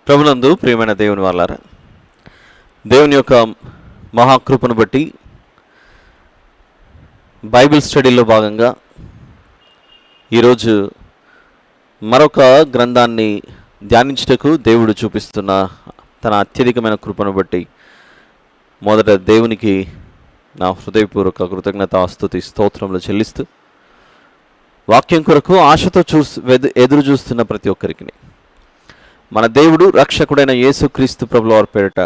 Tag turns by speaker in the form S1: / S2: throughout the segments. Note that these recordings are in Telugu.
S1: ప్రభునందు ప్రియమైన దేవుని వాళ్ళారా, దేవుని యొక్క మహాకృపను బట్టి బైబిల్ స్టడీలో భాగంగా ఈరోజు మరొక గ్రంథాన్ని ధ్యానించుటకు దేవుడు చూపిస్తున్న తన అత్యధికమైన కృపను బట్టి మొదట దేవునికి నా హృదయపూర్వక కృతజ్ఞతాస్తుతి స్తోత్రములు చెల్లిస్తూ, వాక్యం కొరకు ఆశతో ఎదురు చూస్తున్న ప్రతి ఒక్కరికి మన దేవుడు రక్షకుడైన యేసుక్రీస్తు ప్రభుల వారి పేరిట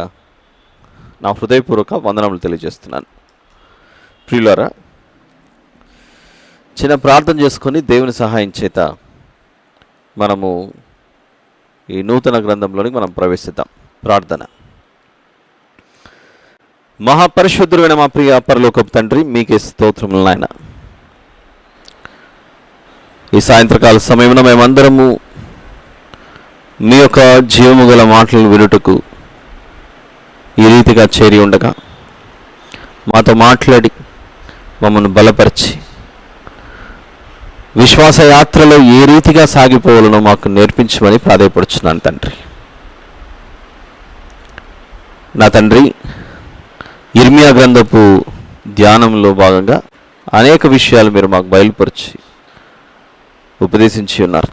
S1: నా హృదయపూర్వక వందనములు తెలియజేస్తున్నాను. ప్రియులారా, చిన్న ప్రార్థన చేసుకొని దేవుని సహాయం చేత మనము ఈ నూతన గ్రంథంలోనికి మనం ప్రవేశిద్దాం. ప్రార్థన. మహాపరిశుద్ధుడైన మా ప్రియ పరలోకపు తండ్రి, మీకే స్తోత్రములు నాయన. ఈ సాయంత్రకాల సమయంలో మేమందరము మీ యొక్క జీవము గల మాటలను వినుటకు ఈ రీతిగా చేరి ఉండగా మాతో మాట్లాడి మమ్మల్ని బలపరిచి విశ్వాస యాత్రలో ఏ రీతిగా సాగిపోవాలనో మాకు నేర్పించమని ప్రాధేయపడుచున్నాను తండ్రి. నా తండ్రి, ఇర్మియా గ్రంథపు ధ్యానంలో భాగంగా అనేక విషయాలు మీరు మాకు బయలుపరిచి ఉపదేశించి ఉన్నారు.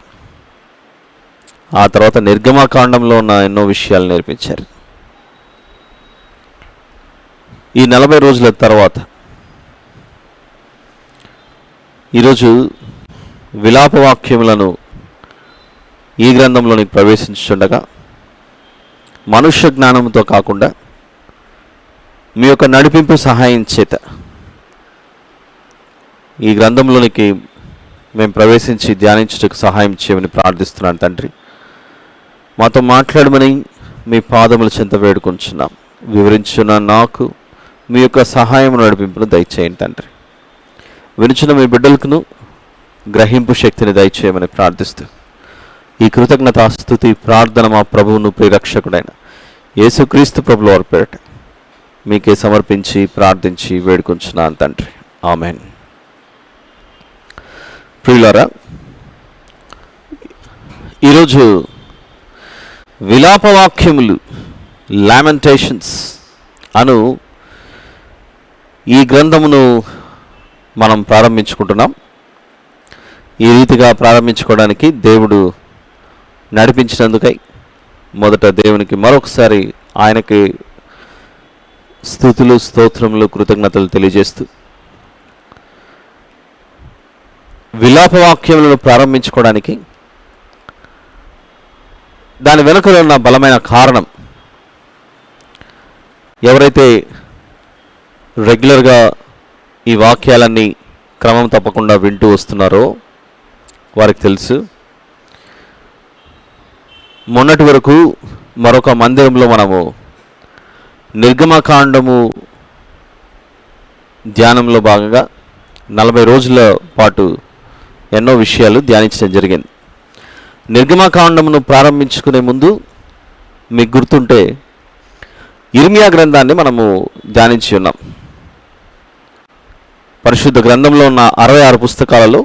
S1: ఆ తర్వాత నిర్గమకాండంలో ఉన్న ఎన్నో విషయాలు నేర్పించారు. ఈ 40 రోజుల తర్వాత ఈరోజు విలాపవాక్యములను ఈ గ్రంథంలోనికి ప్రవేశించుండగా మనుష్య జ్ఞానంతో కాకుండా మీ యొక్క నడిపింపు సహాయం చేత ఈ గ్రంథంలోనికి మేము ప్రవేశించి ధ్యానించుటకు సహాయం చేయమని ప్రార్థిస్తున్నాను తండ్రి. మాతో మాట్లాడమని మీ పాదముల చెంత వేడుకొంచున్నాం. వివరించున్న నాకు మీ యొక్క సహాయం నడిపింపును దయచేయండి తండ్రి. వినుచున్న మీ బిడ్డలకును గ్రహింపు శక్తిని దయచేయమని ప్రార్థిస్తూ ఈ కృతజ్ఞతాస్తుతి ప్రార్థన మా ప్రభువును ప్రియరక్షకుడైన యేసుక్రీస్తు ప్రభుల వారి పేరిట మీకే సమర్పించి ప్రార్థించి వేడుకొంచున్నాను తండ్రి. ఆమెన్. ప్రియులారా, ఈరోజు విలాపవాక్యములు, లామెంటేషన్స్ అను ఈ గ్రంథమును మనం ప్రారంభించుకుంటున్నాం. ఈ రీతిగా ప్రారంభించుకోవడానికి దేవుడు నడిపించినందుకై మొదట దేవునికి మరొకసారి ఆయనకి స్తుతులు, స్తోత్రములు, కృతజ్ఞతలు తెలియజేస్తూ విలాపవాక్యములను ప్రారంభించుకోవడానికి దాని వెనుకలో ఉన్న బలమైన కారణం, ఎవరైతే రెగ్యులర్గా ఈ వాక్యాలన్నీ క్రమం తప్పకుండా వింటూ వస్తున్నారో వారికి తెలుసు. మొన్నటి వరకు మరొక మందిరంలో మనము నిర్గమకాండము ధ్యానంలో భాగంగా 40 రోజుల పాటు ఎన్నో విషయాలు ధ్యానించడం జరిగింది. నిర్గమకాండమును ప్రారంభించుకునే ముందు మీకు గుర్తుంటే ఇర్మియా గ్రంథాన్ని మనము ధ్యానించి ఉన్నాం. పరిశుద్ధ గ్రంథంలో ఉన్న 66 పుస్తకాలలో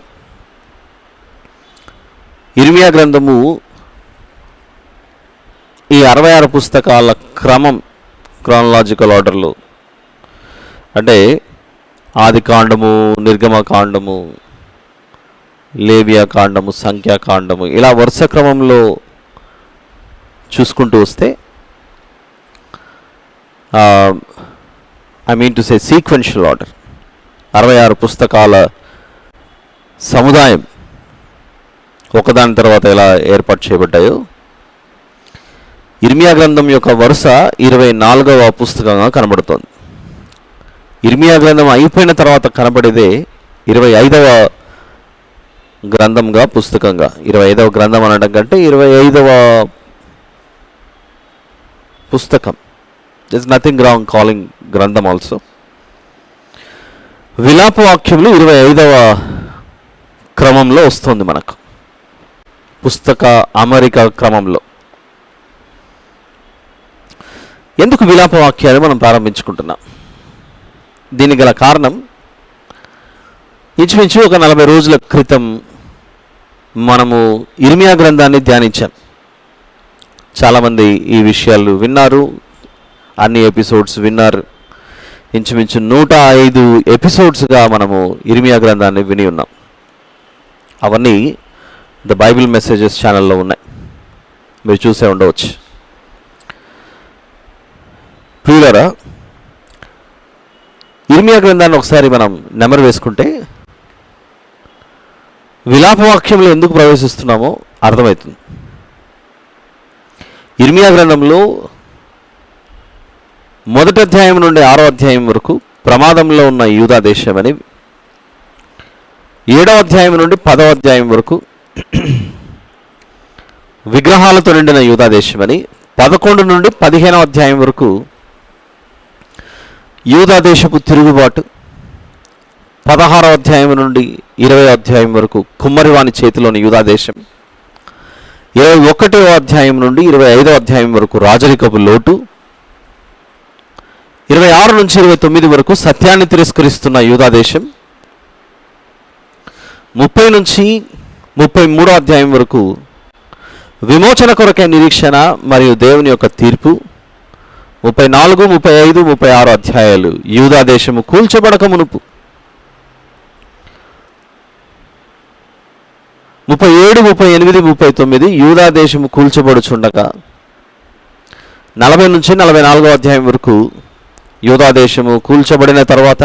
S1: ఇర్మియా గ్రంథము ఈ 66 పుస్తకాల క్రమం, క్రానలాజికల్ ఆర్డర్లో, అంటే ఆదికాండము, నిర్గమకాండము, లేవియా కాండము, సంఖ్యాకాండము, ఇలా వరుస క్రమంలో చూసుకుంటూ వస్తే సీక్వెన్షియల్ ఆర్డర్ 66 పుస్తకాల సముదాయం ఒకదాని తర్వాత ఎలా ఏర్పాటు చేయబడ్డాయో ఇర్మియా గ్రంథం యొక్క వరుస 24వ పుస్తకంగా కనబడుతోంది. ఇర్మియా గ్రంథం అయిపోయిన తర్వాత కనబడేదే 25వ గ్రంథంగా, పుస్తకంగా. 25వ గ్రంథం అనడం కంటే 25వ పుస్తకం. దిస్ నథింగ్ రాంగ్ కాలింగ్ గ్రంథం ఆల్సో. విలాపవాక్యములు 25వ క్రమంలో వస్తుంది మనకు, పుస్తక అమరిక క్రమంలో. ఎందుకు విలాపవాక్యాలు మనం ప్రారంభించుకుంటున్నాం? దీనికి గల కారణం, ఇంచుమించు ఒక 40 రోజుల క్రితం మనము ఇర్మియా గ్రంథాన్ని ధ్యానించాం. చాలామంది ఈ విషయాలు విన్నారు, అన్ని ఎపిసోడ్స్ విన్నారు. ఇంచుమించు 105 ఎపిసోడ్స్గా మనము ఇర్మియా గ్రంథాన్ని విని ఉన్నాం. అవన్నీ ద బైబిల్ మెసేజెస్ ఛానల్లో ఉన్నాయి, మీరు చూసే ఉండవచ్చు. ప్రియులారా, ఇర్మియా గ్రంథాన్ని ఒకసారి మనం నెమరు వేసుకుంటే విలాపవాక్యంలో ఎందుకు ప్రవేశిస్తున్నామో అర్థమవుతుంది. ఇర్మియా గ్రంథంలో 1వ అధ్యాయం నుండి 6వ అధ్యాయం వరకు ప్రమాదంలో ఉన్న యూదా దేశం అని, 7వ అధ్యాయం నుండి 10వ అధ్యాయం వరకు విగ్రహాలతో నిండిన యూదా దేశం అని, 11 నుండి 15వ అధ్యాయం వరకు యూదా దేశపు తిరుగుబాటు, 16వ అధ్యాయం నుండి 20వ అధ్యాయం వరకు కుమ్మరివాని చేతిలోని యూదా దేశం, 21వ అధ్యాయం నుండి 25వ అధ్యాయం వరకు రాజరికపు లోటు, 26 నుంచి 29 వరకు సత్యాన్ని తిరస్కరిస్తున్న యూదా దేశం, 30 నుంచి 33వ అధ్యాయం వరకు విమోచన కొరకై నిరీక్షణ మరియు దేవుని యొక్క తీర్పు, 34, 35, 36 అధ్యాయాలు యూదా దేశము కూల్చబడక మునుపు, 37, 38, 39 యూదా దేశము కూల్చబడుచుండగా, 40 నుంచి 44వ అధ్యాయం వరకు యూదా దేశము కూల్చబడిన తర్వాత,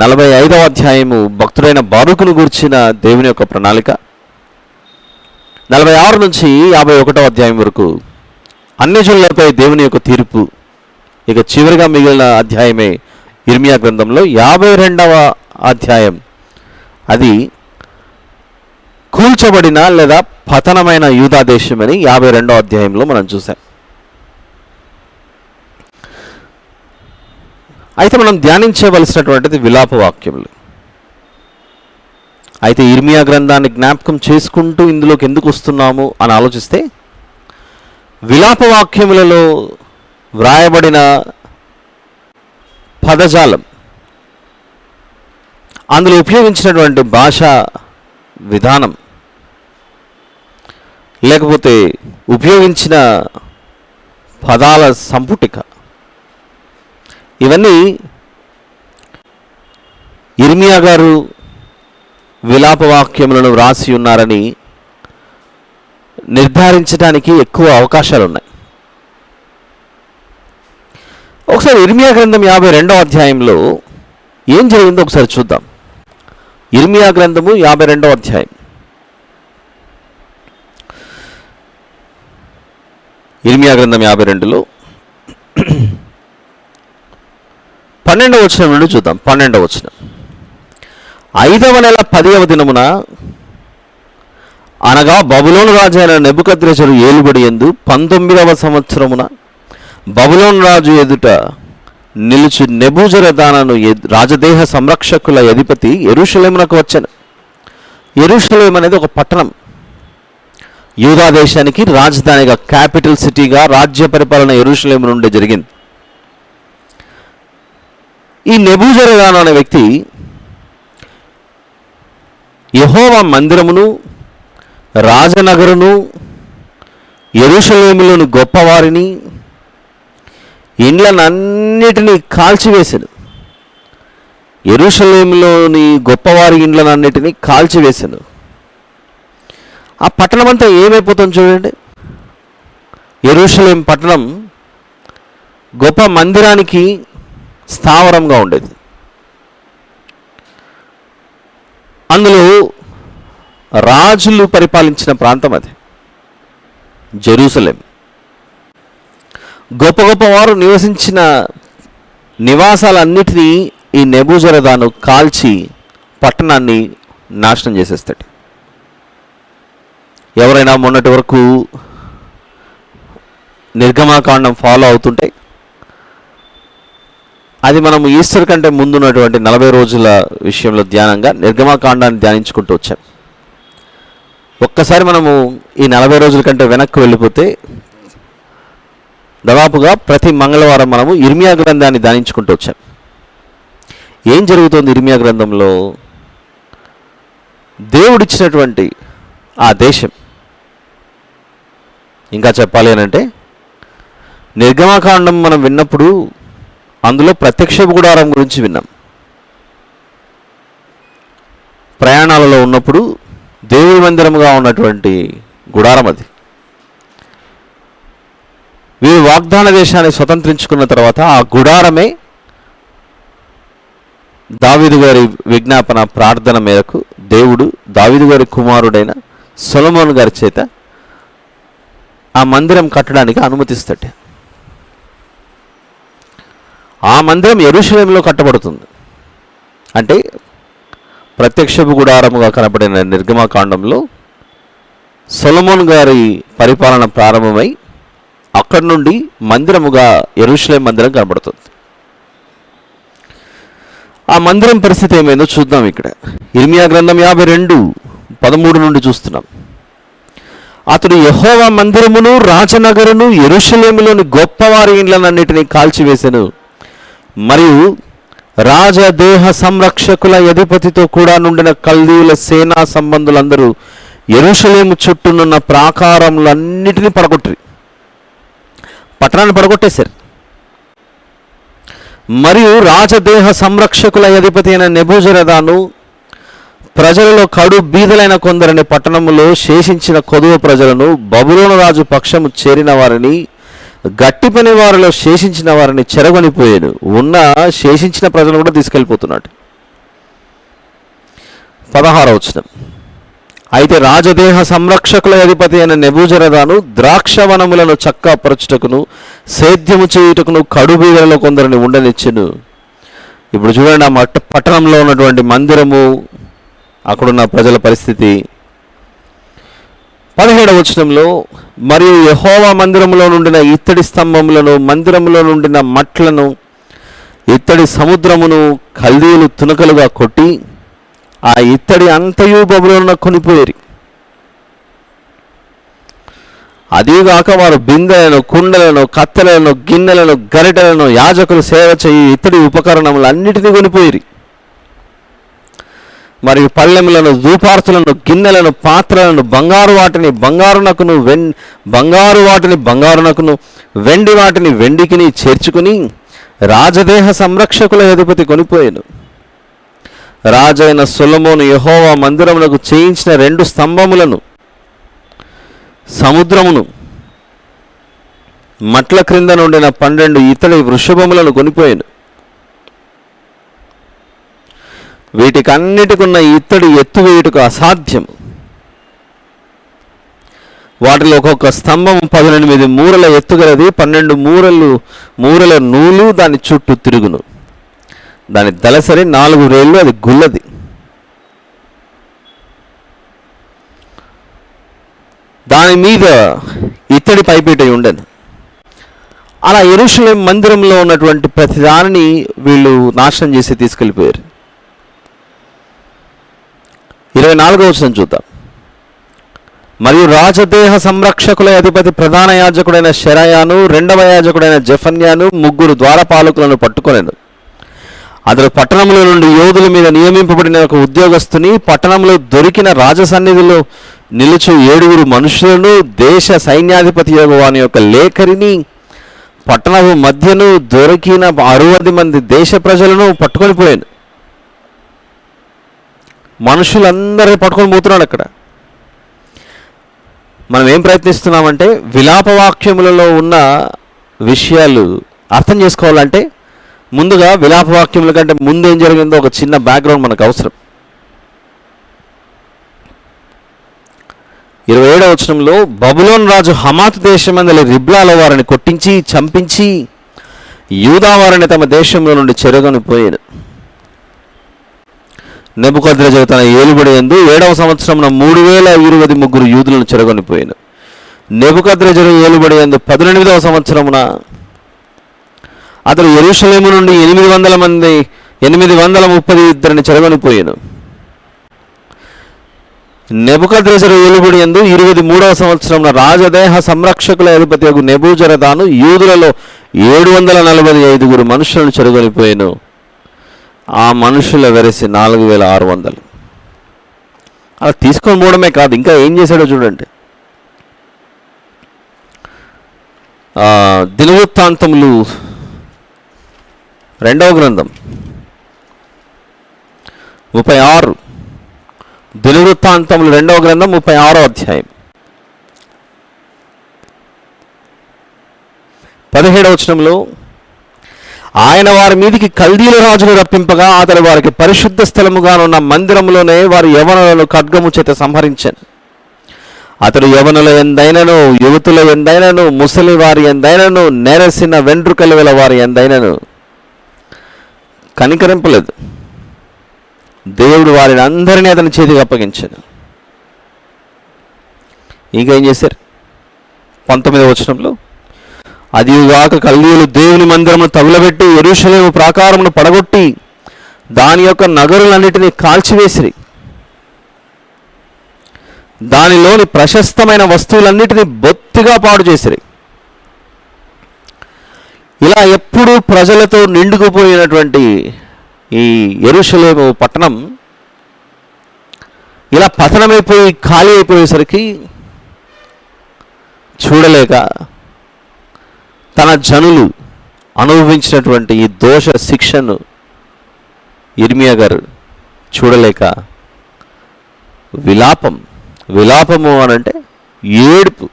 S1: 45వ అధ్యాయము భక్తుడైన బారూకును గూర్చిన దేవుని యొక్క ప్రణాళిక, 46 నుంచి 51వ అధ్యాయం వరకు అన్యజనులపై దేవుని యొక్క తీర్పు. ఇక చివరిగా మిగిలిన అధ్యాయమే ఇర్మియా గ్రంథంలో 52వ అధ్యాయం. అది కూల్చబడిన లేదా పతనమైన యూదా దేశం అని 52వ అధ్యాయంలో మనం చూసాం. అయితే మనం ధ్యానించవలసినటువంటిది విలాప వాక్యములు. అయితే ఇర్మియా గ్రంథాన్ని జ్ఞాపకం చేసుకుంటూ ఇందులోకి ఎందుకు వస్తున్నాము అని ఆలోచిస్తే, విలాప వాక్యములలో వ్రాయబడిన పదజాలం, అందులో ఉపయోగించినటువంటి భాషా విధానం, లేకపోతే ఉపయోగించిన పదాల సంపుటిక, ఇవన్నీ ఇర్మియా గారు విలాపవాక్యములను వ్రాసి ఉన్నారని నిర్ధారించడానికి ఎక్కువ అవకాశాలు ఉన్నాయి. ఒకసారి ఇర్మియా గ్రంథం 52వ అధ్యాయంలో ఏం జరిగిందో ఒకసారి చూద్దాం. ఇర్మియా గ్రంథము 52వ అధ్యాయం. ఇర్మియా గ్రంథం 52లో 12వ వచనం నుండి చూద్దాం. 12వ వచనం. 5వ నెల 10వ దినమున, అనగా బబులోను రాజు అయిన నెబుకద్రెజరు ఏలుబడి యందు 19వ సంవత్సరమున బబులోను రాజు ఎదుట నిలుచు నెబూజరదానను రాజదేహ సంరక్షకుల అధిపతి యెరూషలేమునకు వచ్చెను. యెరూషలేం అనేది ఒక పట్టణం, యూదా దేశానికి రాజధానిగా, క్యాపిటల్ సిటీగా రాజ్య పరిపాలన యెరూషలేము నుండి జరిగింది. ఈ నెబూజరదాను అనే వ్యక్తి యెహోవా మందిరమును, రాజనగరును, యెరూషలేములోని గొప్పవారిని, ఇండ్లనన్నిటినీ కాల్చివేశాడు. యెరూషలేములోని గొప్పవారి ఇండ్లనన్నిటినీ కాల్చివేశాడు. ఆ పట్టణం అంతా ఏమైపోతుంది చూడండి. యెరూషలేం పట్టణం గొప్ప మందిరానికి స్థావరంగా ఉండేది. అందులో రాజులు పరిపాలించిన ప్రాంతం అది జెరూసలేం. గొప్ప గొప్ప వారు నివసించిన నివాసాలన్నిటినీ ఈ నెబూజరదాను కాల్చి పట్టణాన్ని నాశనం చేసేస్తాడు. ఎవరైనా మొన్నటి వరకు నిర్గమాకాండం ఫాలో అవుతుంటే, అది మనం ఈస్టర్ కంటే ముందున్నటువంటి 40 రోజుల విషయంలో ధ్యానంగా నిర్గమాకాండాన్ని ధ్యానించుకుంటూ వచ్చాం. ఒక్కసారి మనము ఈ 40 రోజుల కంటే వెనక్కి వెళ్ళిపోతే, దాదాపుగా ప్రతి మంగళవారం మనము ఇర్మియా గ్రంథాన్ని ధ్యానించుకుంటూ వచ్చాం. ఏం జరుగుతుంది ఇర్మియా గ్రంథంలో? దేవుడిచ్చినటువంటి ఆ దేశం, ఇంకా చెప్పాలి అని అంటే నిర్గమకాండం మనం విన్నప్పుడు అందులో ప్రత్యక్ష గుడారం గురించి విన్నాం. ప్రయాణాలలో ఉన్నప్పుడు దేవుని మందిరముగా ఉన్నటువంటి గుడారం అది. వీరు వాగ్దాన దేశాన్ని స్వతంత్రించుకున్న తర్వాత ఆ గుడారమే దావీదు గారి విజ్ఞాపన ప్రార్థన మేరకు దేవుడు దావీదు గారి కుమారుడైన సొలొమోను గారి చేత ఆ మందిరం కట్టడానికి అనుమతిస్తాడు. ఆ మందిరం యెరూషలేములో కట్టబడుతుంది. అంటే ప్రత్యక్షపు గుడారముగా కనబడిన నిర్గమకాండంలో సొలొమోను గారి పరిపాలన ప్రారంభమై అక్కడి నుండి మందిరముగా యెరూషలేం మందిరం కనబడుతుంది. ఆ మందిరం పరిస్థితి ఏమైందో చూద్దాం. ఇక్కడ ఇర్మియా గ్రంథం 52:13 నుండి చూస్తున్నాం. అతడు యెహోవా మందిరమును రాజనగరును యెరూషలేములోని గొప్పవారి ఇండ్లనన్నిటినీ కాల్చివేసెను, మరియు రాజదేహ సంరక్షకుల అధిపతితో కూడా నుండిన కల్దీయుల సేనా సంబంధులందరూ యెరూషలేము చుట్టూనున్న ప్రాకారములన్నిటినీ పడగొట్టి పట్టణాన్ని పడగొట్టేశారు. మరియు రాజదేహ సంరక్షకుల అధిపతి అయిన నెబూజరదాను ప్రజలలో కడు బీదలైన కొందరిని పట్టణములో శేషించిన కొదువ ప్రజలను, బబులోను రాజు పక్షము చేరిన వారిని, గట్టి పని వారిలో శేషించిన వారిని చెరగొనిపోయాడు. ఉన్న శేషించిన ప్రజలను కూడా తీసుకెళ్ళిపోతున్నాడు. 16వ వచనం. అయితే రాజదేహ సంరక్షకుల అధిపతి అయిన నెబూజరదాను ద్రాక్షవనములను చక్కపరచుటకును సేద్యము చేయుటకును కడుబీదలలో కొందరిని ఉండనిచ్చెను. ఇప్పుడు చూడండి, ఆ పట్టణంలో ఉన్నటువంటి మందిరము, అక్కడున్న ప్రజల పరిస్థితి. 17వ వచనంలో, మరియు యెహోవా మందిరములో నుండిన ఇత్తడి స్తంభములను, మందిరములో నుండిన మట్లను, ఇత్తడి సముద్రమును కల్దీయులు తునకలుగా కొట్టి ఆ ఇత్తడి అంతయు బబులోనున కొనిపోయేరి. అదీగాక వారు బిందెలను, కుండలను, కత్తెలను, గిన్నెలను, గరిటెలను, యాజకులు సేవ చేయి ఇత్తడి ఉపకరణములు అన్నిటినీ కొనిపోయిరి. మరియు పళ్ళెములను, ధూపార్తులను, గిన్నెలను, పాత్రలను, బంగారు వాటిని బంగారునకును, వెండి వాటిని వెండికిని చేర్చుకుని రాజదేహ సంరక్షకుల అధిపతి కొనిపోయాను. రాజైన సొలొమోను యెహోవా మందిరమునకు చేయించిన 2 స్తంభములను, సముద్రమును, మట్ల క్రింద నుండిన 12 ఇత్తడి వృషభములను కొనిపోయాను. వీటికన్నిటికున్న ఇత్తడి ఎత్తువేయుటకు అసాధ్యము. వాటిలో ఒక్కొక్క స్తంభం 18 మూరల ఎత్తుగలది, 12 మూరల నూలు దాని చుట్టూ తిరుగును. దాని దళసరి 4 రేళ్ళు, అది గుల్లది. దాని మీద ఇత్తడి పైపీట ఉండను. అలా యెరూషలేం మందిరంలో ఉన్నటువంటి ప్రతి దానిని వీళ్ళు నాశనం చేసి తీసుకెళ్ళిపోయారు. 24వ వచనం చూద్దాం. మరియు రాజదేహ సంరక్షకుల అధిపతి ప్రధాన యాజకుడైన శెరాయాను, 2వ యాజకుడైన జెఫన్యాను, 3 ద్వారపాలకులను పట్టుకొనెను. అతడు పట్టణంలో నుండి యోధుల మీద నియమింపబడిన ఒక ఉద్యోగస్తుని, పట్టణంలో దొరికిన రాజసన్నిధిలో నిలుచు 7 మనుషులను, దేశ సైన్యాధిపతి వాని యొక్క లేఖరిని, పట్టణము మధ్యను దొరికిన 60 మంది దేశ ప్రజలను పట్టుకొని పోయాను. మనుషులందరూ పట్టుకొని పోతున్నాడు. అక్కడ మనం ఏం ప్రయత్నిస్తున్నామంటే విలాపవాక్యములలో ఉన్న విషయాలు అర్థం చేసుకోవాలంటే ముందుగా విలాపవాక్యముల కంటే ముందు ఏం జరిగిందో ఒక చిన్న బ్యాక్గ్రౌండ్ మనకు అవసరం. 27వ వచనంలో, బబులోను రాజు హమాతు దేశమందలి రిబ్లాలో వారిని కొట్టించి చంపించి యూదా వారిని తమ దేశంలో నుండి చెరగొని పోయాను. నెబుకద్రెజరు తన ఏలుబడి యందు 7వ సంవత్సరమున 3023 యూదులను చెరగొనిపోయాను. నెబుకద్రెజరు ఏలుబడి యందు 18వ సంవత్సరమున అతడు యెరూషలేము నుండి 832 చెరగొనిపోయాను. నెబుకద్రెజరు ఏలుబడి యందు 23వ సంవత్సరమున రాజదేహ సంరక్షకుల అధిపతి నెబూజరదాను యూదులలో 745 మనుషులను చెరగొనిపోయాను. ఆ మనుషుల వెరసి 4600. అలా తీసుకొని పోవడమే కాదు, ఇంకా ఏం చేశాడో చూడండి. దినవృత్తాంతములు 2వ గ్రంథం 36. దినవృత్తాంతములు 2వ గ్రంథం 36వ అధ్యాయం 17వ వచనంలో, ఆయన వారి మీదికి కల్దీల రాజును రప్పింపగా అతడు వారికి పరిశుద్ధ స్థలముగానున్న మందిరములోనే వారి యవనులను ఖడ్గము చేత సంహరించాను. అతడు యవనుల ఎందైనను, యువతుల ఎందైనను, ముసలి వారి ఎందైనను, నెరసిన వెంట్రుకల వెల వారి ఎందైనను కనికరింపలేదు. దేవుడు వారిని అందరినీ అతని చేతికి అప్పగించాడు. ఇంకేం చేశారు? 19వ వచనంలో, అదిగాక కల్దీయులు దేవుని మందిరమును తగులబెట్టి యెరూషలేము ప్రాకారమును పడగొట్టి దాని యొక్క నగరులన్నిటినీ కాల్చివేసిరి. దానిలోని ప్రశస్తమైన వస్తువులన్నిటినీ బొత్తిగా పాడు చేసిరి. ఇలా ఎప్పుడూ ప్రజలతో నిండుకుపోయినటువంటి ఈ యెరూషలేము పట్టణం ఇలా పతనమైపోయి ఖాళీ అయిపోయేసరికి చూడలేక తన జనులు అనుభవించినటువంటి ఈ దోష శిక్షను యిర్మీయా గారు చూడలేక విలాపము అనంటే ఏడుపు,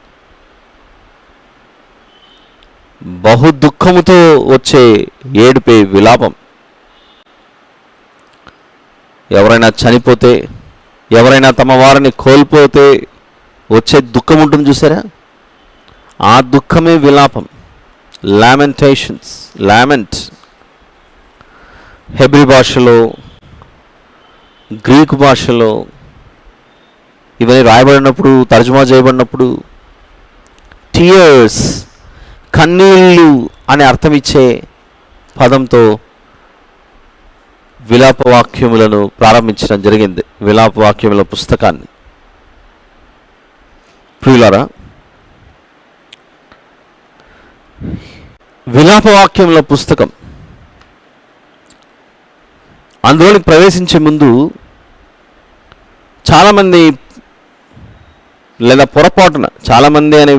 S1: బహు దుఃఖముతో వచ్చే ఏడుపే విలాపం. ఎవరైనా చనిపోతే, ఎవరైనా తమ వారిని కోల్పోతే వచ్చే దుఃఖం ఉంటుంది చూసారా, ఆ దుఃఖమే విలాపం. Lamentations, lament. హెబ్రీ భాషలో, గ్రీకు భాషలో ఇవన్నీ రాయబడినప్పుడు, తర్జుమా చేయబడినప్పుడు టీయర్స్, కన్నీళ్ళు అని అర్థం ఇచ్చే పదంతో విలాపవాక్యములను ప్రారంభించడం జరిగింది, విలాపవాక్యముల పుస్తకాన్ని. ప్రియులారా, విలాపవాక్యముల పుస్తకం అందులోకి ప్రవేశించే ముందు చాలామంది, లేదా పొరపాటున చాలామంది అని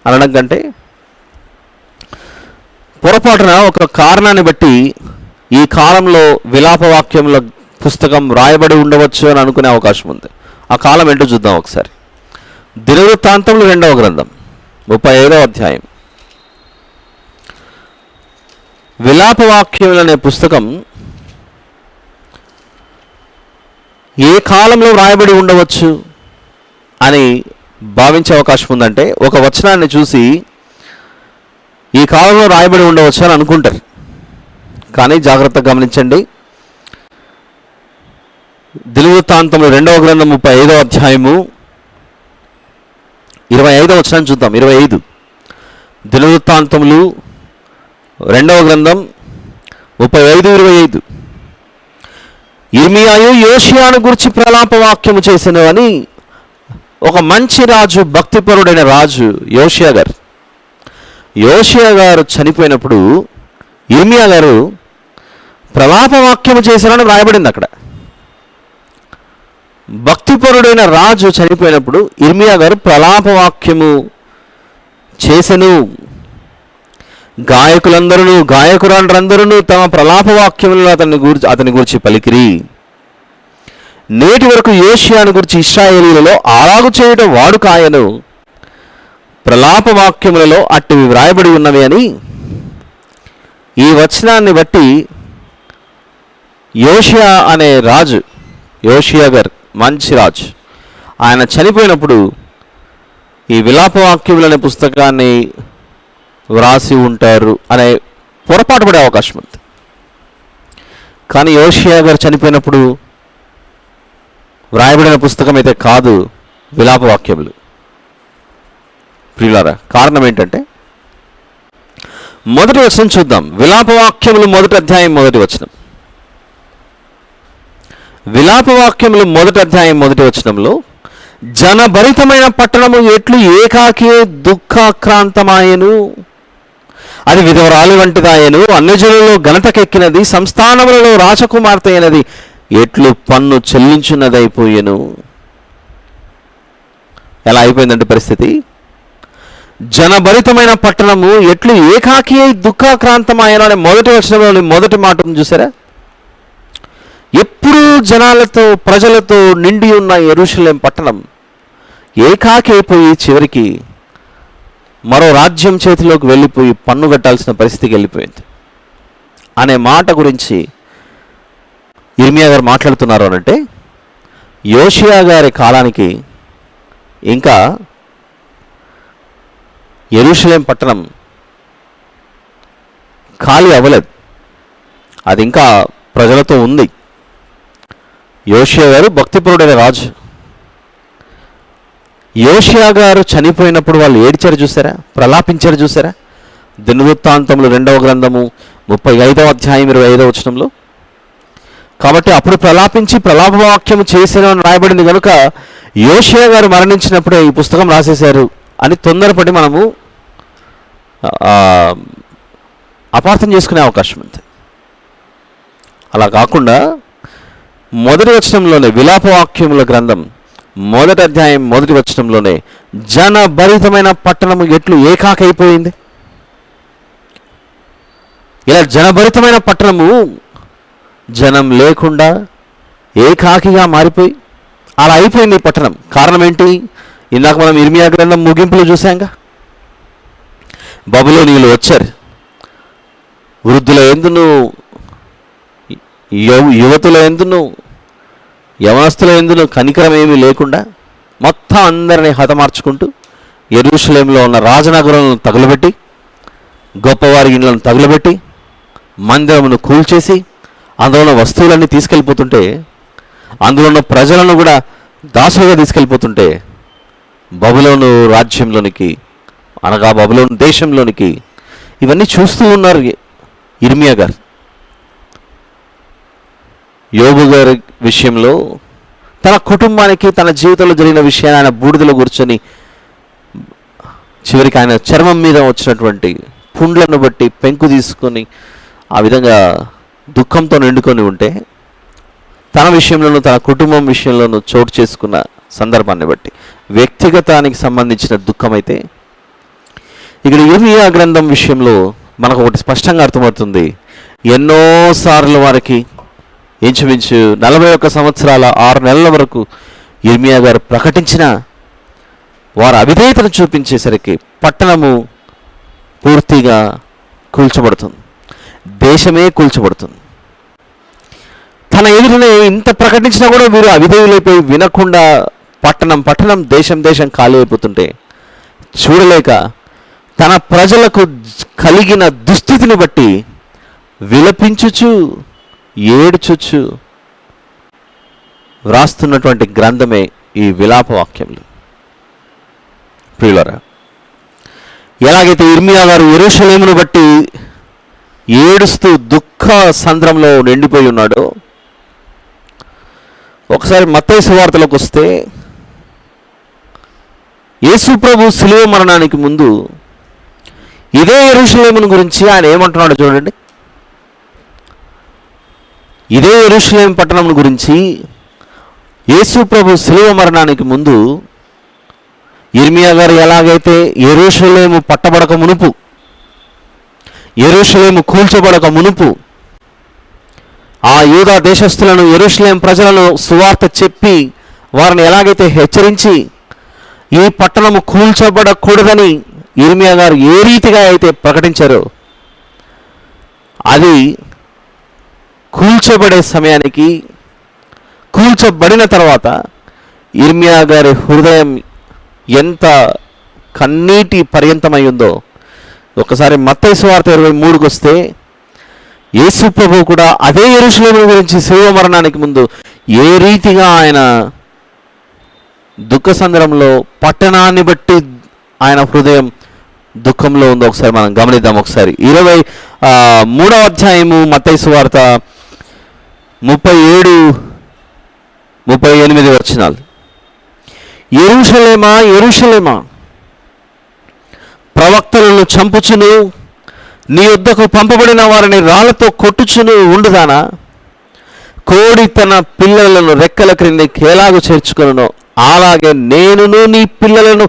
S1: అనడం కంటే పొరపాటున ఒక కారణాన్ని బట్టి ఈ కాలంలో విలాపవాక్యముల పుస్తకం రాయబడి ఉండవచ్చు అని అనుకునే అవకాశం ఉంది. ఆ కాలం ఏంటో చూద్దాం ఒకసారి. దినవృత్తాంతములు 2వ గ్రంథం 35వ అధ్యాయం. విలాపవాక్యములు అనే పుస్తకం ఏ కాలంలో రాయబడి ఉండవచ్చు అని భావించే అవకాశం ఉందంటే, ఒక వచనాన్ని చూసి ఈ కాలంలో రాయబడి ఉండవచ్చు అని అనుకుంటారు. కానీ జాగ్రత్తగా గమనించండి. దినవృత్తాంతములు 2వ గ్రంథం 35వ అధ్యాయము 25వ వచనం చూద్దాం. 25. దినవృత్తాంతములు 2వ గ్రంథం 35-25. యిర్మీయాయు యోషియాను గురించి ప్రలాపవాక్యము చేసెను అని ఒక మంచి రాజు, భక్తిపరుడైన రాజు యోషియా గారు చనిపోయినప్పుడు యిర్మీయా గారు ప్రలాపవాక్యము చేశారని రాయబడింది అక్కడ. భక్తిపరుడైన రాజు చనిపోయినప్పుడు యిర్మీయా గారు ప్రలాపవాక్యము చేసెను. గాయకులందరూ, గాయకురాండ్రందరూ తమ ప్రలాపవాక్యములను అతని గురించి పలికిరి. నేటి వరకు యోషియాను గురించి ఇశ్రాయేలీయులలో అలాగు చేయడం వాడు కాయను, ప్రలాపవాక్యములలో అట్టివి వ్రాయబడి ఉన్నవి అని ఈ వచనాన్ని బట్టి యోషియా అనే రాజు, యోషియా గారు మంచి రాజు, ఆయన చనిపోయినప్పుడు ఈ విలాపవాక్యములు అనే పుస్తకాన్ని వ్రాసి ఉంటారు అనే పొరపాటు పడే అవకాశం ఉంది. కానీ యోషియా గారు చనిపోయినప్పుడు వ్రాయబడిన పుస్తకం అయితే కాదు విలాపవాక్యములు. ప్రియులారా, కారణం ఏంటంటే, మొదటి వచనం చూద్దాం. విలాపవాక్యములు 1వ అధ్యాయం 1వ వచనం. విలాపవాక్యములు 1వ అధ్యాయం 1వ వచనంలో, జనభరితమైన పట్టణము ఎట్లు ఏకాకి దుఃఖాక్రాంతమాయను, అది విధవరాలు వంటిదాయను, అన్యజనులలో ఘనతకెక్కినది, సంస్థానములలో రాజకుమార్తె అయినది, ఎట్లు పన్ను చెల్లించున్నదైపోయెను. ఎలా అయిపోయిందంటే పరిస్థితి, జనభరితమైన పట్టణము ఎట్లు ఏకాకి అయి దుఃఖాక్రాంతమైన అనే మొదటి వచనంలోని మొదటి మాటను చూసారా? ఎప్పుడూ జనాలతో ప్రజలతో నిండి ఉన్న యెరూషలేం పట్టణం ఏకాకి అయిపోయి చివరికి మరో రాజ్యం చేతిలోకి వెళ్ళిపోయి పన్ను కట్టాల్సిన పరిస్థితికి వెళ్ళిపోయింది అనే మాట గురించి ఇర్మియా గారు మాట్లాడుతున్నారు అనంటే, యోషియా గారి కాలానికి ఇంకా యెరూషలేం పట్టణం ఖాళీ అవ్వలేదు, అది ఇంకా ప్రజలతో ఉంది. యోషియా గారు భక్తిపరుడైన రాజు. యోషియా గారు చనిపోయినప్పుడు వాళ్ళు ఏడ్చారు చూసారా, ప్రలాపించారు చూసారా? దినవృత్తాంతములు 2వ గ్రంథము 35వ అధ్యాయం 25వ వచనంలో. కాబట్టి అప్పుడు ప్రలాపించి ప్రలాపవాక్యము చేశాను అని రాయబడింది కనుక యోషియా గారు మరణించినప్పుడే ఈ పుస్తకం రాసేశారు అని తొందరపడి మనము అపార్థం చేసుకునే అవకాశం ఉంది. అలా కాకుండా మొదటి వచనంలోనే, విలాపవాక్యముల గ్రంథం 1వ అధ్యాయం 1వ వచనంలోనే జనభరితమైన పట్టణము ఎట్లు ఏకాకైపోయింది. ఇలా జనభరితమైన పట్టణము జనం లేకుండా ఏకాకిగా మారిపోయి అలా అయిపోయింది ఈ పట్టణం. కారణం ఏంటి? ఇందాక మనం ఇర్మియా గ్రంథం ముగింపులో చూసాంగా, బబులోనీయులు వచ్చారు. వృద్ధుల ఎందును, యువతుల ఎందును, యవనస్తుల ఎందును కనికరం ఏమీ లేకుండా మొత్తం అందరినీ హతమార్చుకుంటూ యెరూషలేంలో ఉన్న రాజనగరాలను తగులబెట్టి, గొప్పవారి ఇండ్లను తగులబెట్టి, మందిరమును కూల్చేసి అందులో ఉన్న వస్తువులన్నీ తీసుకెళ్ళిపోతుంటే, అందులో ఉన్న ప్రజలను కూడా దాసులుగా తీసుకెళ్ళిపోతుంటే, బబులోను రాజ్యంలోనికి అనగా బబులోను దేశంలోనికి ఇవన్నీ చూస్తూ ఉన్నారు ఇర్మియా గారు. యోబు గారి విషయంలో తన కుటుంబానికి తన జీవితంలో జరిగిన విషయాన్ని ఆయన బూడిదలో కూర్చొని చివరికి ఆయన చర్మం మీద వచ్చినటువంటి పుండ్లను బట్టి పెంకు తీసుకొని ఆ విధంగా దుఃఖంతో నిండుకొని ఉంటే, తన విషయంలోనూ తన కుటుంబం విషయంలోనూ చోటు చేసుకున్న సందర్భాన్ని బట్టి వ్యక్తిగతానికి సంబంధించిన దుఃఖం అయితే, ఇక్కడ ఇర్మియా గ్రంథం విషయంలో మనకు ఒకటి స్పష్టంగా అర్థమవుతుంది. ఎన్నోసార్లు వారికి ఇంచుమించు 41 సంవత్సరాల 6 నెలల వరకు ఇర్మియా గారు ప్రకటించిన వారు అవిధేయతను చూపించేసరికి పట్టణము పూర్తిగా కూల్చబడుతుంది, దేశమే కూల్చబడుతుంది. తన ఎదురునే ఇంత ప్రకటించినా కూడా వీరు అవిధేయులైపోయి వినకుండా పట్టణం దేశం ఖాళీ అయిపోతుంటే చూడలేక తన ప్రజలకు కలిగిన దుస్థితిని బట్టి విలపించుచు ఏడ్చుచు వ్రాస్తున్నటువంటి గ్రంథమే ఈ విలాప వాక్యములు. ప్రియులారా, ఎలాగైతే ఇర్మియా గారు యెరూషలేమును బట్టి ఏడుస్తూ దుఃఖ సంద్రంలో నిండిపోయి ఉన్నాడో, ఒకసారి మత్తయి సువార్తలోకి వస్తే యేసు ప్రభు శిలువ మరణానికి ముందు ఇదే యెరూషలేమును గురించి ఆయన ఏమంటున్నాడో చూడండి. ఇదే యెరూషలేం పట్టణం గురించి యేసు ప్రభు శిలువ మరణానికి ముందు ఇర్మియా గారు ఎలాగైతే యెరూషలేము పట్టబడక మునుపు, యెరూషలేము కూల్చబడక మునుపు ఆ యూదా దేశస్థులను, యెరూషలేం ప్రజలను సువార్త చెప్పి వారిని ఎలాగైతే హెచ్చరించి ఈ పట్టణము కూల్చబడకూడదని ఇర్మియా గారు ఏ రీతిగా అయితే ప్రకటించారో, అది కూల్చబడే సమయానికి, కూల్చబడిన తర్వాత ఇర్మియా గారి హృదయం ఎంత కన్నీటి పర్యంతమై ఉందో ఒకసారి మత్తయి సువార్త 23కి వస్తే యేసు ప్రభువు కూడా అదే యెరూషలేము గురించి శిలువ మరణానికి ముందు ఏ రీతిగా ఆయన దుఃఖ సంద్రంలో పట్టణాన్ని బట్టి ఆయన హృదయం దుఃఖంలో ఉందో ఒకసారి మనం గమనిద్దాం. ఒకసారి 23వ అధ్యాయము మత్తయి సువార్త 37-38 వచనాలు. యెరూషలేమా యెరూషలేమా, ప్రవక్తలను చంపుచును నీ యొద్దకు పంపబడిన వారిని రాళ్లతో కొట్టుచును ఉండుదానా? కోడి తన పిల్లలను రెక్కల క్రిందికి ఎలాగూ చేర్చుకొనునో అలాగే నేనును నీ పిల్లలను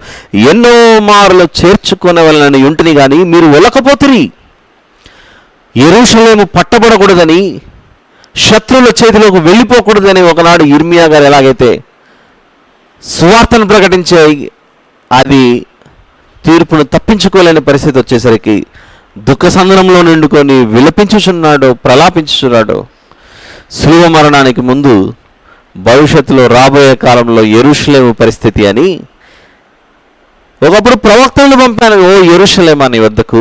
S1: ఎన్నో మార్లు చేర్చుకొనవలనని ఉంటిని కానీ మీరు వెళ్ళకపోతిరి. యెరూషలేము పట్టబడకూడదని, శత్రువుల చేతిలోకి వెళ్ళిపోకూడదని ఒకనాడు యిర్మీయా గారు ఎలాగైతే సువార్తను ప్రకటించే అది తీర్పును తప్పించుకోలేని పరిస్థితి వచ్చేసరికి దుఃఖసంద్రంలో నిండుకొని విలపించుచున్నాడో, ప్రలాపించుచున్నాడో, శిలువ మరణానికి ముందు భవిష్యత్తులో రాబోయే కాలంలో యెరూషలేము పరిస్థితి అని ఒకప్పుడు ప్రవక్తలను పంపాను. ఓ యెరూషలేమా, నీ వద్దకు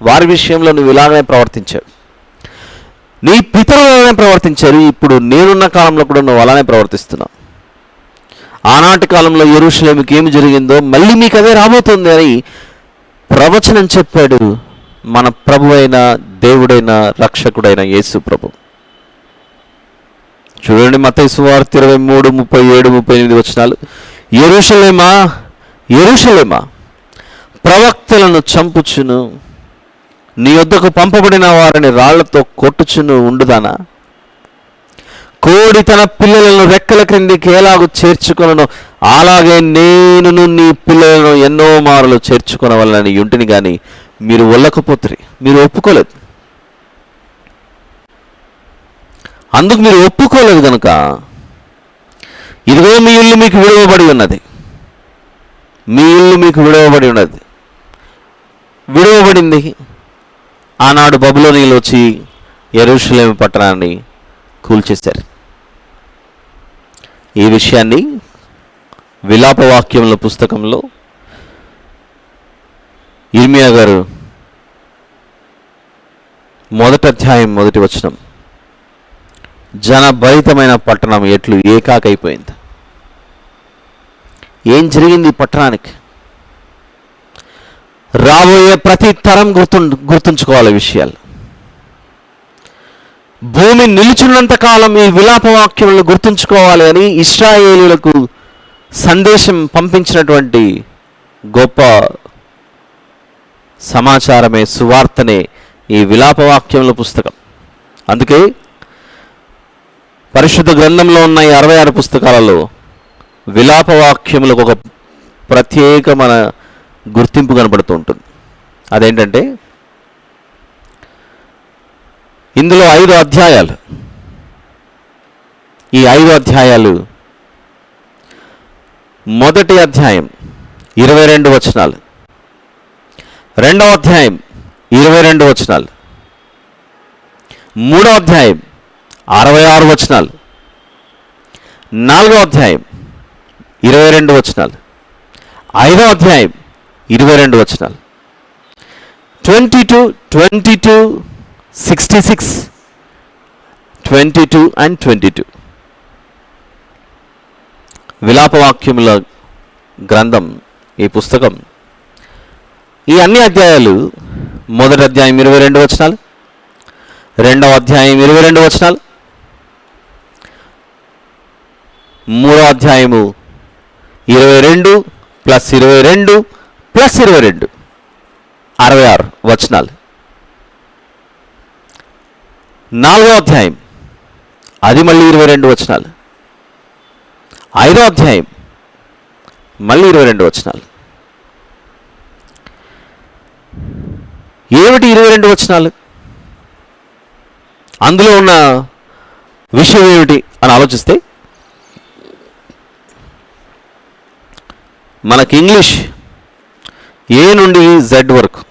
S1: వారి విషయంలో నువ్వు ఇలాగనే ప్రవర్తించావు, నీ పితరులు అలానే ప్రవర్తించారు, ఇప్పుడు నేనున్న కాలంలో కూడా నువ్వు అలానే ప్రవర్తిస్తున్నావు. ఆనాటి కాలంలో యెరూషలేముకి ఏమి జరిగిందో మళ్ళీ మీకు అదే రాబోతుంది అని ప్రవచనం చెప్పాడు మన ప్రభు అయిన దేవుడైన రక్షకుడైన యేసు ప్రభు. చూడండి, మత్తయి సువార్త 23:37-38 వచనాలు. యెరూషలేమా, యెరూషలేమా, ప్రవక్తలను చంపుచును, నీ వద్దకు పంపబడిన వారిని రాళ్లతో కొట్టుచును ఉండుదానా? కోడి తన పిల్లలను రెక్కల క్రిందికి ఎలాగూ చేర్చుకొనను, అలాగే నేనును నీ పిల్లలను ఎన్నో మారులు చేర్చుకొనవలనని ఉంటిని కానీ మీరు వెళ్ళకపోతురి. మీరు ఒప్పుకోలేదు. అందుకు మీరు ఒప్పుకోలేదు కనుక ఇదిగో మీ ఇల్లు మీకు విడవబడి ఉన్నది, మీ ఇల్లు మీకు విడవబడి ఉన్నది. విడవబడింది. ఆనాడు బబులోనీయులు వచ్చి యెరూషలేము పట్టణాన్ని కూల్చేశారు. ఈ విషయాన్ని విలాపవాక్యముల పుస్తకంలో యిర్మీయా గారు 1వ అధ్యాయం 1వ వచనం, జనభరితమైన పట్టణం ఎట్లు ఏకాకైపోయింది. ఏం జరిగింది ఈ పట్టణానికి? రాబోయే ప్రతి తరం గుర్తుంచుకోవాలి విషయాలు. భూమి నిలుచున్నంత కాలం ఈ విలాపవాక్యములను గుర్తుంచుకోవాలి అని ఇశ్రాయేలీయులకు సందేశం పంపించినటువంటి గొప్ప సమాచారమే, సువార్తనే ఈ విలాపవాక్యముల పుస్తకం. అందుకే పరిశుద్ధ గ్రంథంలో ఉన్న ఈ 66 పుస్తకాలలో విలాపవాక్యములకు ఒక ప్రత్యేకమైన గుర్తింపు కనబడుతూ ఉంటుంది. అదేంటంటే ఇందులో 5 అధ్యాయాలు. ఈ 5 అధ్యాయాలు, మొదటి అధ్యాయం 22 వచనాలు, 2వ అధ్యాయం 22 వచనాలు, 3వ అధ్యాయం 66 వచనాలు, 4వ అధ్యాయం 22 వచనాలు, 5వ అధ్యాయం 22 వచనాలు, 22, 22, 66, 22 and 22. విలాపవాక్యముల గ్రంథం, ఈ పుస్తకం, ఈ అన్ని అధ్యాయాలు మొదటి అధ్యాయం 22 వచనాలు, 2వ అధ్యాయం 22 వచనాలు, 3వ అధ్యాయము 22 + 22 + 22 66 వచనాలు, 4వ అధ్యాయం అది మళ్ళీ 22 వచనాలు, 5వ అధ్యాయం మళ్ళీ 22 వచనాలు. ఏమిటి 22 వచనాలు? అందులో ఉన్న విషయం ఏమిటి అని ఆలోచిస్తే మనకి ఇంగ్లీష్ ఏ నుండి జెడ్ వరకు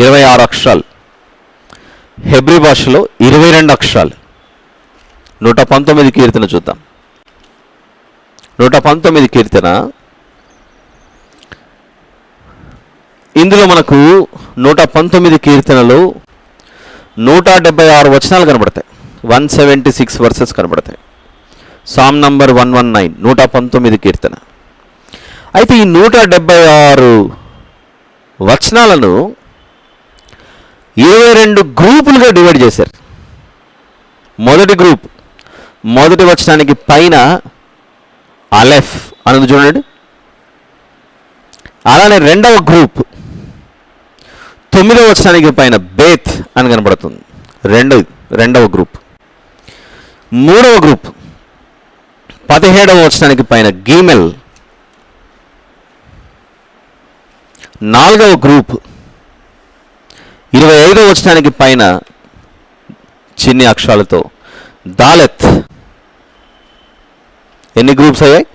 S1: 26 అక్షరాలు, హెబ్రీ భాషలో 22 అక్షరాలు. 119 కీర్తన చూద్దాం. 119 కీర్తన, ఇందులో మనకు 119 కీర్తనలో 176 వచనాలు కనబడతాయి. 176 వర్సెస్ కనబడతాయి. సామ్ నంబర్ 119, 119 కీర్తన. అయితే ఈ 176 వచనాలను 22 గ్రూపులుగా డివైడ్ చేశారు. మొదటి గ్రూప్, మొదటి వచనానికి పైన అలెఫ్ అనేది చూడండి. అలానే 2వ గ్రూప్ 9వ వచనానికి పైన బేత్ అని కనబడుతుంది, రెండవ గ్రూప్. 3వ గ్రూప్ 17వ వచనానికి పైన గీమెల్. 4వ గ్రూప్ 25వ వచనానికి పైన చిన్ని అక్షరాలతో దాలెత్. ఎన్ని గ్రూప్స్ అయ్యాయి?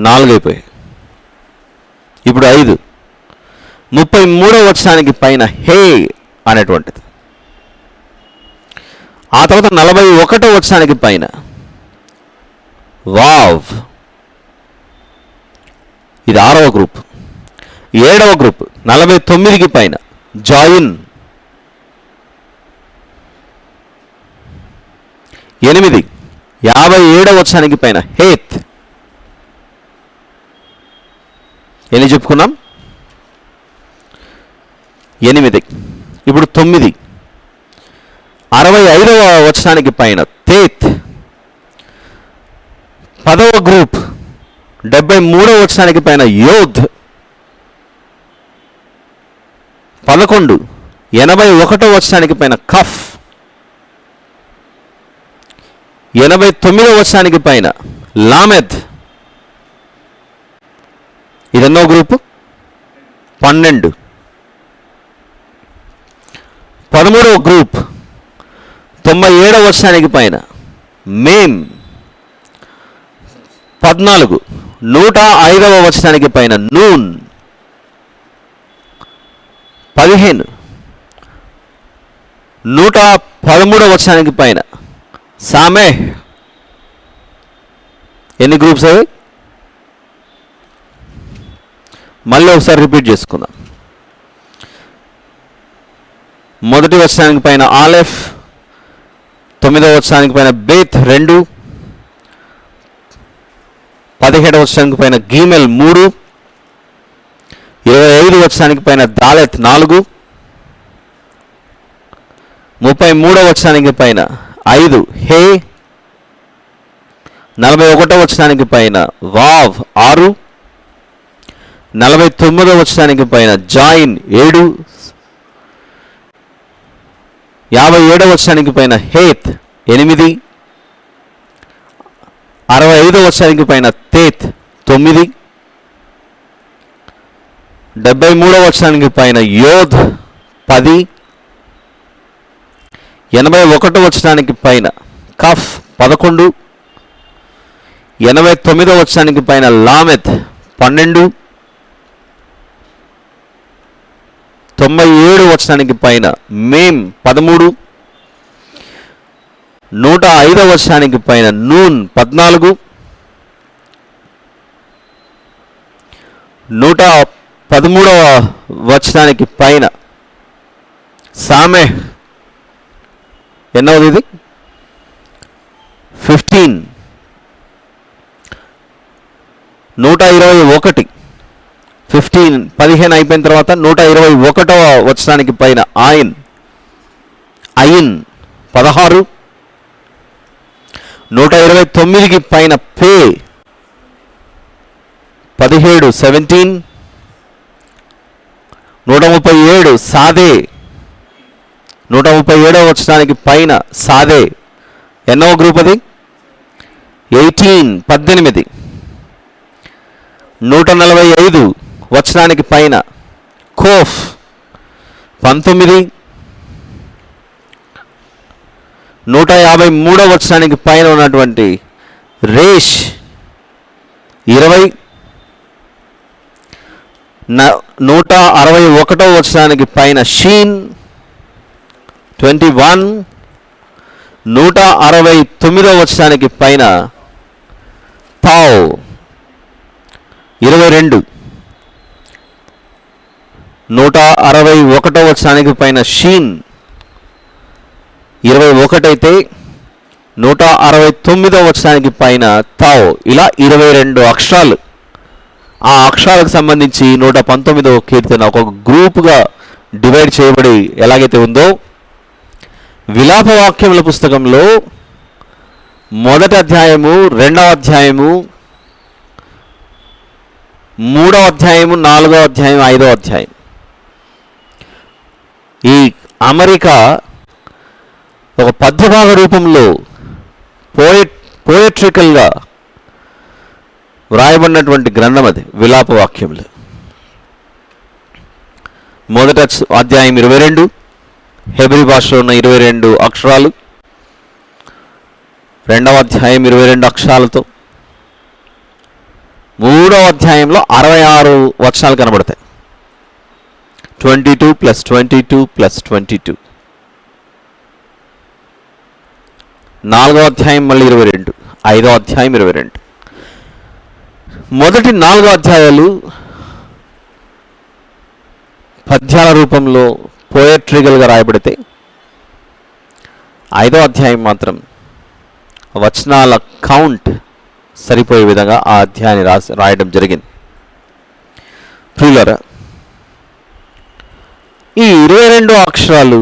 S1: 4 అయిపోయాయి. ఇప్పుడు 5. 33వ వచనానికి పైన హే అనేటువంటిది. ఆ తర్వాత 41వ వచనానికి పైన వావ్. ఇది 6వ గ్రూప్. 7వ గ్రూప్ 49కి పైన జాయిన్. 8 57వ వచనానికి పైన హేత్. ఎన్ని చెప్పుకున్నాం? 8. ఇప్పుడు 9 65వ వచనానికి పైన తేత్. 10వ గ్రూప్ 73వ వచనానికి పైన యోధ్. 11 81వ వచనానికి పైన కఫ్. 89వ వచనానికి పైన లామెద్. ఇదెన్నో గ్రూపు? 12. 13వ గ్రూప్ 97వ వచనానికి పైన మేమ్. 14 105వ వచనానికి పైన నూన్. 15 113వ వచనానికి పైన సామే. ఎన్ని గ్రూప్స్ అవి? మళ్ళీ ఒకసారి రిపీట్ చేసుకుందాం. మొదటి వచనానికి పైన ఆలెఫ్. 9వ వచనానికి పైన బేత్ 2. 17వ వచనానికి పైన గీమెల్ 3. 25 వచనానికి పైన దాలెత్ 4. 33వ వచనానికి పైన 5 హే. 41వ వచనానికి పైన వావ్ 6. 49వ వచనానికి పైన జాయిన్ 7. 57వ వచనానికి పైన హేత్ 8. 65వ వచనానికి పైన తేత్ 9. 73వ వచనానికి పైన యోధ్ 10. 81వ వచనానికి పైన కఫ్ 11. 89వ వచనానికి పైన లామెత్ 12. 97 వచనానికి పైన మేమ్ 13. 105వ వచనానికి పైన నూన్ 14. 113వ వచనానికి పైన సామె. ఎన్నవది ఇది? 15. 121. 15 అయిపోయిన తర్వాత 121వ వచనానికి పైన ఆయిన్. 16. 129కి పైన పే. 17 17. 137 సాదే. 137వ వచనానికి పైన సాదే. ఎన్నో గ్రూప్ అది? 18. 145 వచనానికి పైన కోఫ్. 19. 153వ వచనానికి పైన ఉన్నటువంటి రేష్ 20. 161వ వచనానికి పైన షీన్ 21. 169వ వచనానికి పైన తావ్ 22. 161వ వచనానికి పైన షీన్ 21 అయితే 169వ వచనానికి పైన తావ్. ఇలా 22 అక్షరాలు. ఆ అక్షరాలకు సంబంధించి 119వ కీర్తన ఒక గ్రూపుగా డివైడ్ చేయబడి ఎలాగైతే ఉందో, విలాపవాక్యముల పుస్తకంలో 1వ అధ్యాయము, 2వ అధ్యాయము, 3వ అధ్యాయము, 4వ అధ్యాయం, 5వ అధ్యాయం. ఈ అమరిక ఒక పద్యభాగ రూపంలో పోయట్రికల్గా వ్రాయబడినటువంటి గ్రంథం అది విలాప వాక్యములు. మొదట అధ్యాయం 22 హెబ్రీ భాషలో ఉన్న 22 అక్షరాలు, రెండవ అధ్యాయం 22 అక్షరాలతో, మూడవ అధ్యాయంలో 66 వచనాలు కనబడతాయి. 22 + 22 + 22. నాలుగవ అధ్యాయం మళ్ళీ 22, ఐదవ అధ్యాయం 22. మొదటి 4 అధ్యాయాలు పద్యాల రూపంలో పోయట్రికల్గా రాయబడితే, ఐదవ అధ్యాయం మాత్రం వచనాల కౌంట్ సరిపోయే విధంగా ఆ అధ్యాయాన్ని రాయడం జరిగింది. ప్రియులారా, ఈ 22 అక్షరాలు,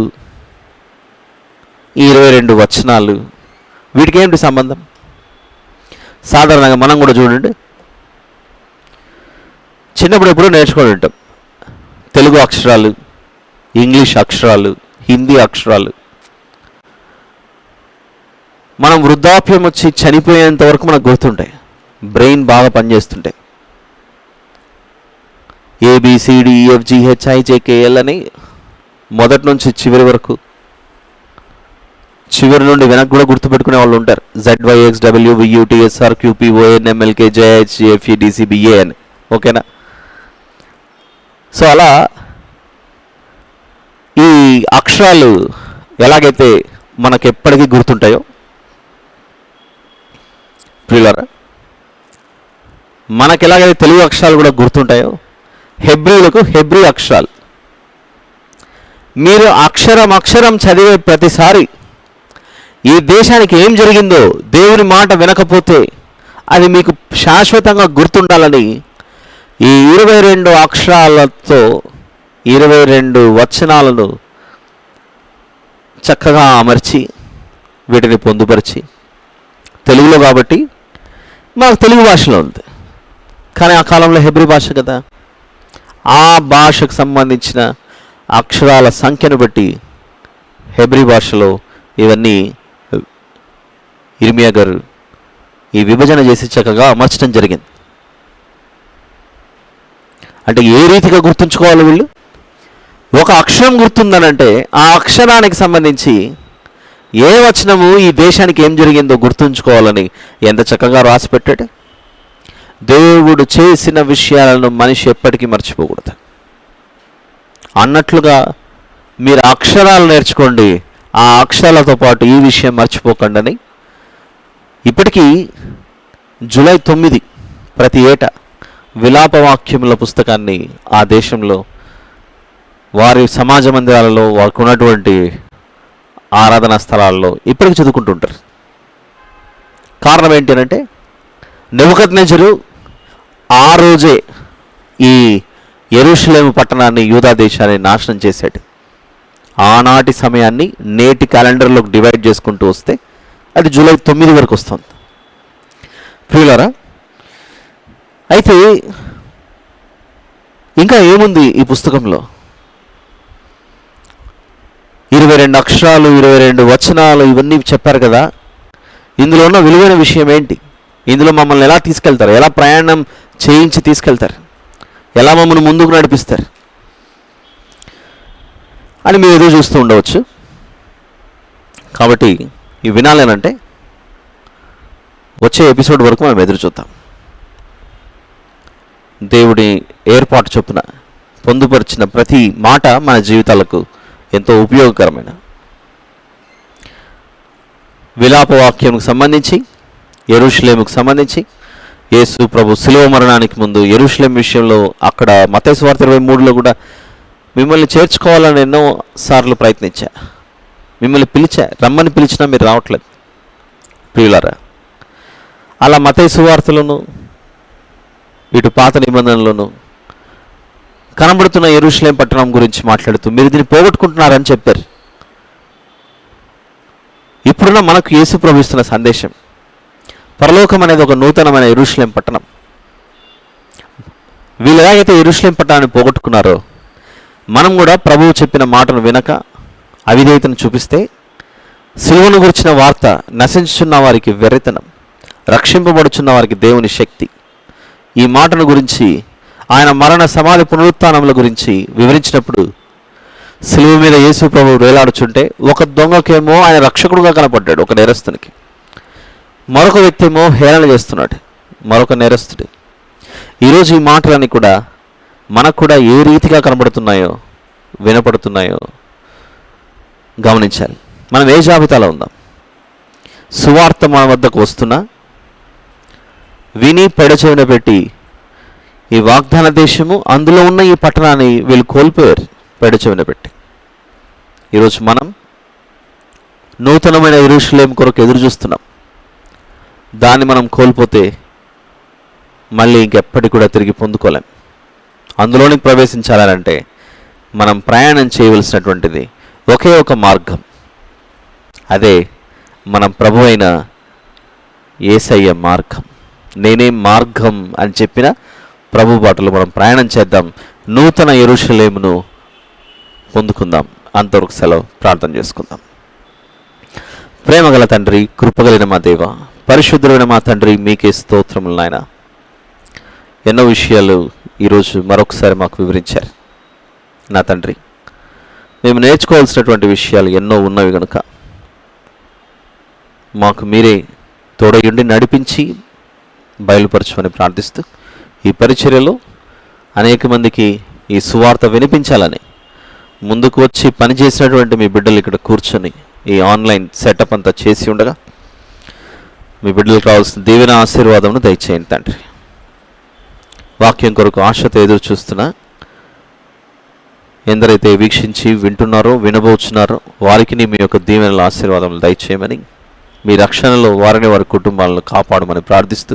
S1: ఈ 22 వచనాలు, వీటికి ఏంటి సంబంధం? సాధారణంగా మనం కూడా చూడండి, చిన్నప్పుడు ఎప్పుడూ నేర్చుకొని ఉంటాం తెలుగు అక్షరాలు, ఇంగ్లీష్ అక్షరాలు, హిందీ అక్షరాలు. మనం వృద్ధాప్యం వచ్చి చనిపోయేంత వరకు మనకు గుర్తుంటాయి, బ్రెయిన్ బాగా పనిచేస్తుంటాయి. ABCDEFGHIJKL అని మొదటి నుంచి చివరి వరకు, చివరి నుండి వెనక్కి కూడా గుర్తుపెట్టుకునే వాళ్ళు ఉంటారు. ZYXWVUTSRQPONMLKJHGFEDCBA అని. ఓకేనా? సో అలా ఈ అక్షరాలు ఎలాగైతే మనకు ఎప్పటికీ గుర్తుంటాయో, ప్రియులారా, మనకు ఎలాగైతే తెలుగు అక్షరాలు కూడా గుర్తుంటాయో, హెబ్రీలకు హెబ్రీ అక్షరాలు. మీరు అక్షరం అక్షరం చదివే ప్రతిసారి ఈ దేశానికి ఏం జరిగిందో దేవుని మాట వినకపోతే అది మీకు శాశ్వతంగా గుర్తుండాలని ఈ 22 అక్షరాలతో 22 వచనాలను చక్కగా అమర్చి వీటిని పొందుపరిచి, తెలుగులో కాబట్టి మాకు తెలుగు భాషలో ఉంది, కానీ ఆ కాలంలో హెబ్రీ భాష కదా, ఆ భాషకు సంబంధించిన అక్షరాల సంఖ్యను బట్టి హెబ్రీ భాషలో ఇవన్నీ ఇర్మియా గారు ఈ విభజన చేసి చక్కగా అమర్చడం జరిగింది. అంటే ఏ రీతిగా గుర్తుంచుకోవాలి వీళ్ళు? ఒక అక్షరం గుర్తుందనంటే ఆ అక్షరానికి సంబంధించి ఏ వచనము ఈ దేశానికి ఏం జరిగిందో గుర్తుంచుకోవాలని ఎంత చక్కగా రాసి పెట్టాడు. దేవుడు చేసిన విషయాలను మనిషి ఎప్పటికీ మర్చిపోకూడదు అన్నట్లుగా మీరు అక్షరాలు నేర్చుకోండి, ఆ అక్షరాలతో పాటు ఈ విషయం మర్చిపోకండి అని ఇప్పటికీ జూలై 9 ప్రతి ఏటా విలాపవాక్యముల పుస్తకాన్ని ఆ దేశంలో వారి సమాజ మందిరాలలో, వారికి ఉన్నటువంటి ఆరాధనా స్థలాల్లో ఇప్పటికీ చదువుకుంటుంటారు. కారణం ఏంటి అంటే, నెబుకద్నెజరు ఆ రోజే ఈ యెరూషలేము పట్టణాన్ని, యూదా దేశాన్ని నాశనం చేశాడు. ఆనాటి సమయాన్ని నేటి క్యాలెండర్లోకి డివైడ్ చేసుకుంటూ వస్తే అది జూలై 9 వరకు వస్తుంది. ప్రియులారా, అయితే ఇంకా ఏముంది ఈ పుస్తకంలో? 22 అక్షరాలు, 22 వచనాలు, ఇవన్నీ చెప్పారు కదా. ఇందులో ఉన్న విలువైన విషయం ఏంటి? ఇందులో మమ్మల్ని ఎలా తీసుకెళ్తారు? ఎలా ప్రయాణం చేయించి తీసుకెళ్తారు? ఎలా మమ్మల్ని ముందుకు నడిపిస్తారు అని మీరు ఎదురు చూస్తూ ఉండవచ్చు. కాబట్టి ఈ వినాలేనంటే వచ్చే ఎపిసోడ్ వరకు మనం ఎదురు చూద్దాం. దేవుడి ఏర్పాటు చొప్పున పొందుపరిచిన ప్రతి మాట మన జీవితాలకు ఎంతో ఉపయోగకరమైన విలాపవాక్యంకు సంబంధించి, యెరూషలేముకు సంబంధించి, యేసు ప్రభు శిలువ మరణానికి ముందు యెరూషలేం విషయంలో అక్కడ మత్తయి సువార్త 23లో కూడా మిమ్మల్ని చేర్చుకోవాలని ఎన్నో సార్లు ప్రయత్నించా, మిమ్మల్ని రమ్మని పిలిచినా మీరు రావట్లేదు. ప్రియులారా, అలా మత్తయి సువార్తలోను ఇటు పాత నిబంధనలోను కనబడుతున్న యెరూషలేం పట్టణం గురించి మాట్లాడుతూ మీరు దీన్ని పోగొట్టుకుంటున్నారని చెప్పారు. ఇప్పుడున్న మనకు యేసు ప్రభు ఇస్తున్న సందేశం, పరలోకం అనేది ఒక నూతనమైన యెరూషలేం పట్టణం. వీళ్ళు ఎలాగైతే యెరూషలేం పట్టణాన్ని పోగొట్టుకున్నారో, మనం కూడా ప్రభువు చెప్పిన మాటను వినక అవిధేయతను చూపిస్తే సిలువను గురించిన వార్త నశించుచున్న వారికి వెర్రితనం, రక్షింపబడుచున్న వారికి దేవుని శక్తి. ఈ మాటను గురించి, ఆయన మరణ సమాధి పునరుత్థానముల గురించి వివరించినప్పుడు సిలువ మీద యేసు ప్రభువు వేలాడుచుంటే ఒక దొంగకేమో ఆయన రక్షకుడుగా కనపడ్డాడు, ఒక నేరస్తునికి. మరొక వ్యక్తి ఏమో హేళన చేస్తున్నాడు, మరొక నేరస్తుడు. ఈరోజు ఈ మాటలన్నీ కూడా మనకు కూడా ఏ రీతిగా కనబడుతున్నాయో, వినపడుతున్నాయో గమనించాలి. మనం ఏ జాబితాలో ఉందాం? సువార్త మన వద్దకు వస్తున్నా, విని పెడచెవిన పెట్టి ఈ వాగ్దాన దేశము, అందులో ఉన్న ఈ పట్టణాన్ని వీళ్ళు కోల్పోయారు పెడచెవిన పెట్టి. ఈరోజు మనం నూతనమైన యెరూషలేము కొరకు ఎదురు చూస్తున్నాం. దాన్ని మనం కోల్పోతే మళ్ళీ ఇంకెప్పటికి కూడా తిరిగి పొందుకోలేం. అందులోనికి ప్రవేశించాలంటే మనం ప్రయాణం చేయవలసినటువంటిది ఒకే ఒక మార్గం. అదే మనం ప్రభు అయిన యేసయ్య మార్గం. నేనే మార్గం అని చెప్పిన ప్రభు బాటలో మనం ప్రయాణం చేద్దాం. నూతన యెరూషలేమును పొందుకుందాం. అంతవరకు సెలవు. ప్రార్థన చేసుకుందాం. ప్రేమగల తండ్రి, కృపగలిగిన మా దేవ, పరిశుద్ధులైన మా తండ్రి, మీకే స్తోత్రములు నాయన. ఎన్నో విషయాలు ఈరోజు మరొకసారి మాకు వివరించారు నా తండ్రి. మేము నేర్చుకోవాల్సినటువంటి విషయాలు ఎన్నో ఉన్నవి కనుక మాకు మీరే తోడయుండి నడిపించి బయలుపరచమని ప్రార్థిస్తూ, ఈ పరిచర్యలో అనేక మందికి ఈ సువార్త వినిపించాలని ముందుకు వచ్చి పనిచేసినటువంటి మీ బిడ్డలు ఇక్కడ కూర్చొని ఈ ఆన్లైన్ సెటప్ అంతా చేసి ఉండగా మీ బిడ్డలకు కావాల్సిన దీవెన ఆశీర్వాదమును దయచేయండి తండ్రి. వాక్యం కొరకు ఆశతో ఎదురు చూస్తున్నా ఎందరైతే వీక్షించి వింటున్నారో, వినబోచున్నారో వారికి మీ యొక్క దీవెనల ఆశీర్వాదములు దయచేయమని, మీ రక్షణలో వారిని, వారి కుటుంబాలను కాపాడమని ప్రార్థిస్తూ,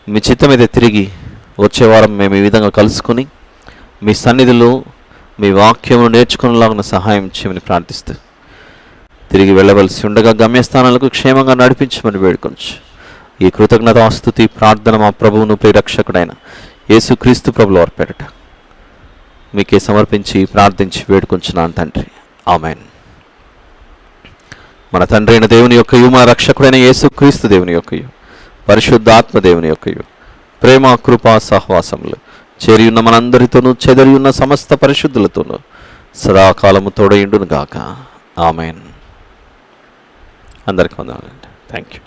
S1: మీ చిత్తమైతే తిరిగి వచ్చే వారం మేము ఈ విధంగా కలుసుకొని మీ సన్నిధిలో మీ వాక్యమును నేర్చుకునేలాగా సహాయం చేయమని ప్రార్థిస్తూ, తిరిగి వెళ్ళవలసి ఉండగా గమ్యస్థానాలకు క్షేమంగా నడిపించమని వేడుకొంచు. ఈ కృతజ్ఞతాస్తుతి ప్రార్థన మా ప్రభువును ప్రియరక్షకుడైన యేసుక్రీస్తు ప్రభుల వారి పేరిట మీకే సమర్పించి ప్రార్థించి వేడుకొంచున్నాను తండ్రి. ఆమేన్. మన తండ్రి అయిన దేవుని యొక్కయు, మన రక్షకుడైన యేసుక్రీస్తు దేవుని యొక్కయు, పరిశుద్ధాత్మ దేవుని యొక్కయు ప్రేమ, కృపా, సహవాసములు చేరియున్న మనందరితోనూ, చెదరియున్న సమస్త పరిశుద్ధులతోనూ సదాకాలము తోడయుండును గాక. ఆమేన్. అందరికీ వందనాలండి. Thank you.